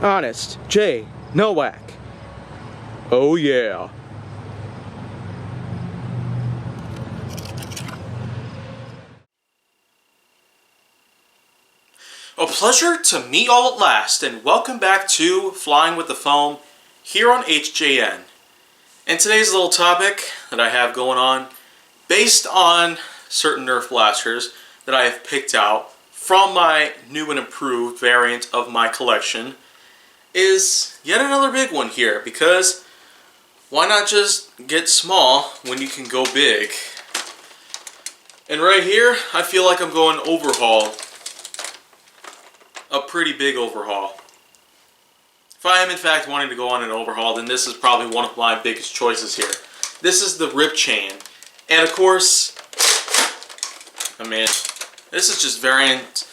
Honest J. Nowak. Oh yeah. A pleasure to meet all at last, and welcome back to Flying with the Foam here on HJN. And today's little topic that I have going on, based on certain Nerf blasters that I have picked out from my new and improved variant of my collection, is yet another big one here, because why not just get small when you can go big? And right here, I feel like I'm going overhaul. A pretty big overhaul. If I am in fact wanting to go on an overhaul, then this is probably one of my biggest choices here. This is the Ripchain. And of course, I mean, this is just variant.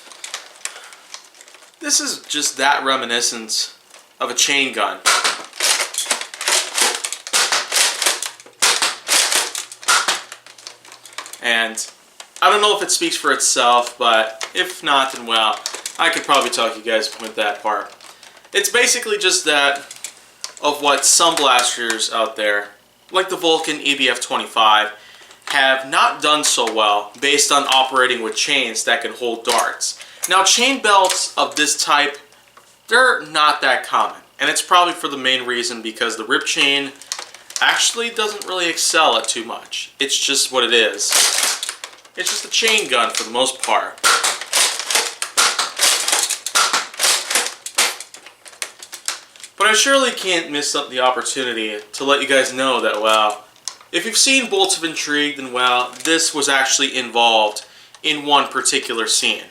This is just that reminiscent of a chain gun. And I don't know if it speaks for itself, but if not, then well, I could probably talk you guys with that part. It's basically just that of what some blasters out there, like the Vulcan EBF-25, have not done so well based on operating with chains that can hold darts. Now, chain belts of this type, they're not that common. And it's probably for the main reason because the Ripchain actually doesn't really excel at too much. It's just what it is. It's just a chain gun for the most part. But I surely can't miss up the opportunity to let you guys know that, well, if you've seen Bolts of Intrigue, then, well, this was actually involved in one particular scene.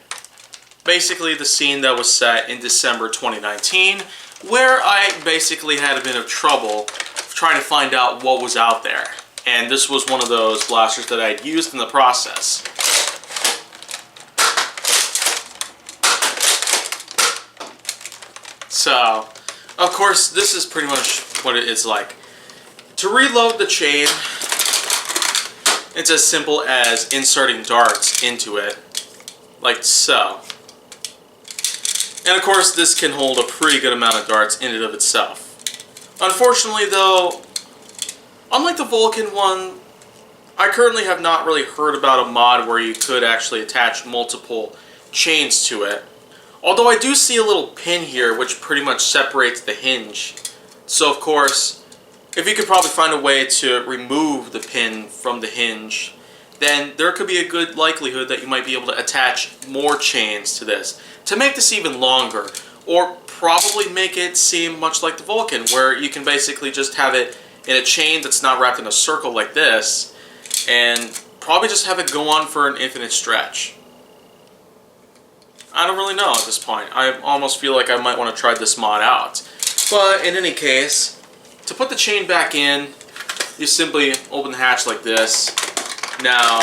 Basically, the scene that was set in December 2019, where I basically had a bit of trouble trying to find out what was out there. And this was one of those blasters that I'd used in the process. So, of course, this is pretty much what it is like. To reload the chain, it's as simple as inserting darts into it, like so. And of course, this can hold a pretty good amount of darts in and of itself. Unfortunately, though, unlike the Vulcan one, I currently have not really heard about a mod where you could actually attach multiple chains to it. Although I do see a little pin here which pretty much separates the hinge. So of course, if you could probably find a way to remove the pin from the hinge, then there could be a good likelihood that you might be able to attach more chains to this to make this even longer, or probably make it seem much like the Vulcan, where you can basically just have it in a chain that's not wrapped in a circle like this, and probably just have it go on for an infinite stretch. I don't really know at this point. I almost feel like I might want to try this mod out. But in any case, to put the chain back in, you simply open the hatch like this. Now,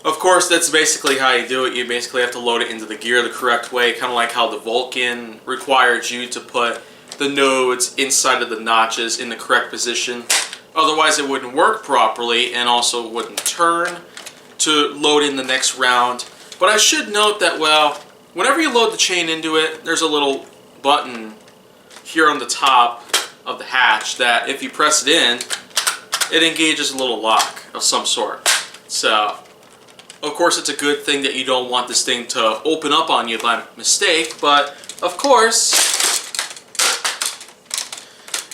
of course, that's basically how you do it. You basically have to load it into the gear the correct way, kind of like how the Vulcan required you to put the nodes inside of the notches in the correct position. Otherwise, it wouldn't work properly and also wouldn't turn to load in the next round. But I should note that, well, whenever you load the chain into it, there's a little button here on the top of the hatch that if you press it in, it engages a little lock of some sort. So, of course, it's a good thing that you don't want this thing to open up on you by mistake, but of course,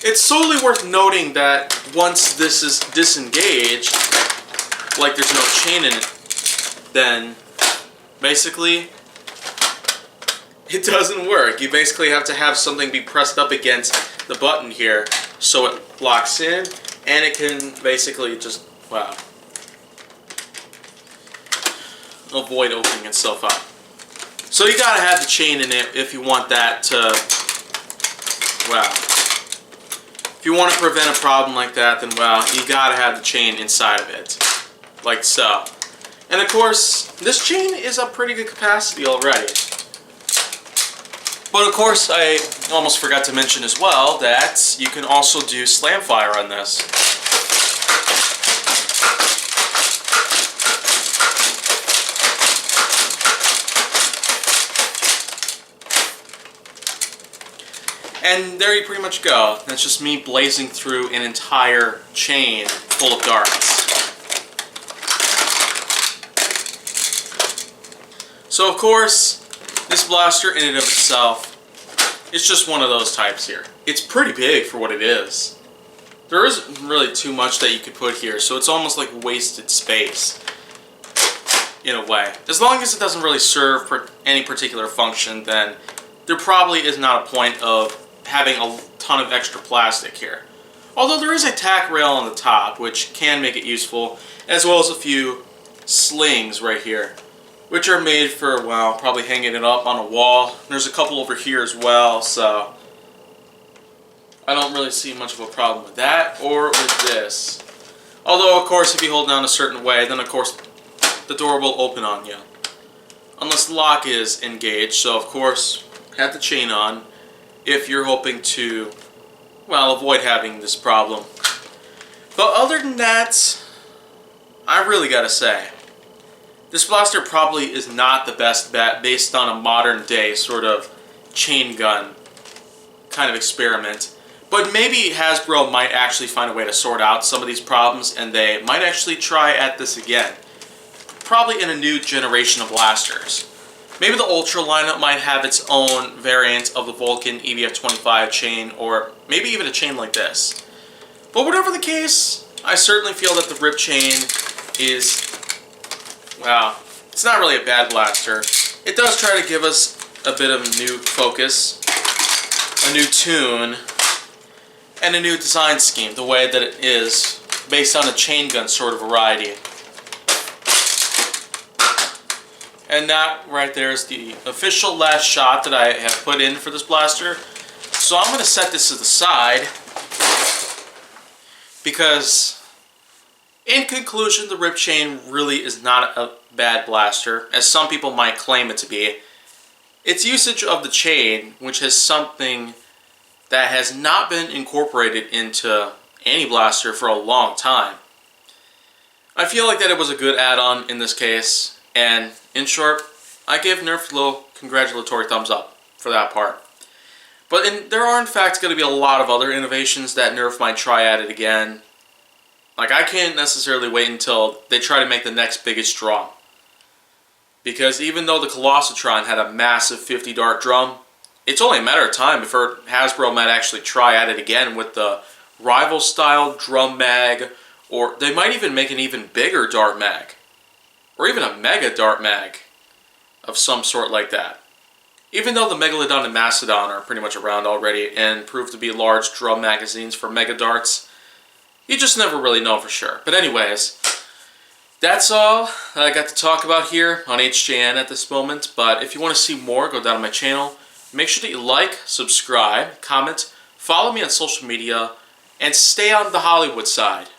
it's solely worth noting that once this is disengaged, like there's no chain in it, then basically it doesn't work. You basically have to have something be pressed up against the button here so it locks in, and it can basically just, wow, avoid opening itself up. So you gotta have the chain in it if you want that to, wow, if you want to prevent a problem like that, then well, you gotta have the chain inside of it. Like so. And of course, this chain is a pretty good capacity already. But of course, I almost forgot to mention as well that you can also do slam fire on this. And there you pretty much go. That's just me blazing through an entire chain full of darts. So of course, this blaster in and of itself, it's just one of those types here. It's pretty big for what it is. There isn't really too much that you could put here, so it's almost like wasted space in a way. As long as it doesn't really serve for any particular function, then there probably is not a point of having a ton of extra plastic here. Although there is a tack rail on the top, which can make it useful, as well as a few slings right here, which are made for, well, probably hanging it up on a wall. There's a couple over here as well, so I don't really see much of a problem with that or with this. Although, of course, if you hold down a certain way, then of course the door will open on you. Unless the lock is engaged, so of course, have the chain on if you're hoping to, well, avoid having this problem. But other than that, I really gotta say, this blaster probably is not the best bet based on a modern day sort of chain gun kind of experiment. But maybe Hasbro might actually find a way to sort out some of these problems, and they might actually try at this again. Probably in a new generation of blasters. Maybe the Ultra lineup might have its own variant of the Vulcan EVF-25 chain, or maybe even a chain like this. But whatever the case, I certainly feel that the Ripchain is, well, it's not really a bad blaster. It does try to give us a bit of a new focus, a new tune, and a new design scheme, the way that it is, based on a chain gun sort of variety. And that right there is the official last shot that I have put in for this blaster. So I'm going to set this to the side because, in conclusion, the Ripchain really is not a bad blaster, as some people might claim it to be. Its usage of the chain, which is something that has not been incorporated into any blaster for a long time. I feel like that it was a good add-on in this case, and in short, I give Nerf a little congratulatory thumbs up for that part. But there are in fact going to be a lot of other innovations that Nerf might try at it again. Like, I can't necessarily wait until they try to make the next biggest drum. Because even though the Colossatron had a massive 50 dart drum, it's only a matter of time before Hasbro might actually try at it again with the rival style drum mag, or they might even make an even bigger dart mag. Or even a mega dart mag of some sort like that. Even though the Megalodon and Mastodon are pretty much around already and prove to be large drum magazines for mega darts, you just never really know for sure. But anyways, that's all I got to talk about here on HJN at this moment. But if you want to see more, go down to my channel. Make sure that you like, subscribe, comment, follow me on social media, and stay on the Hollywood side.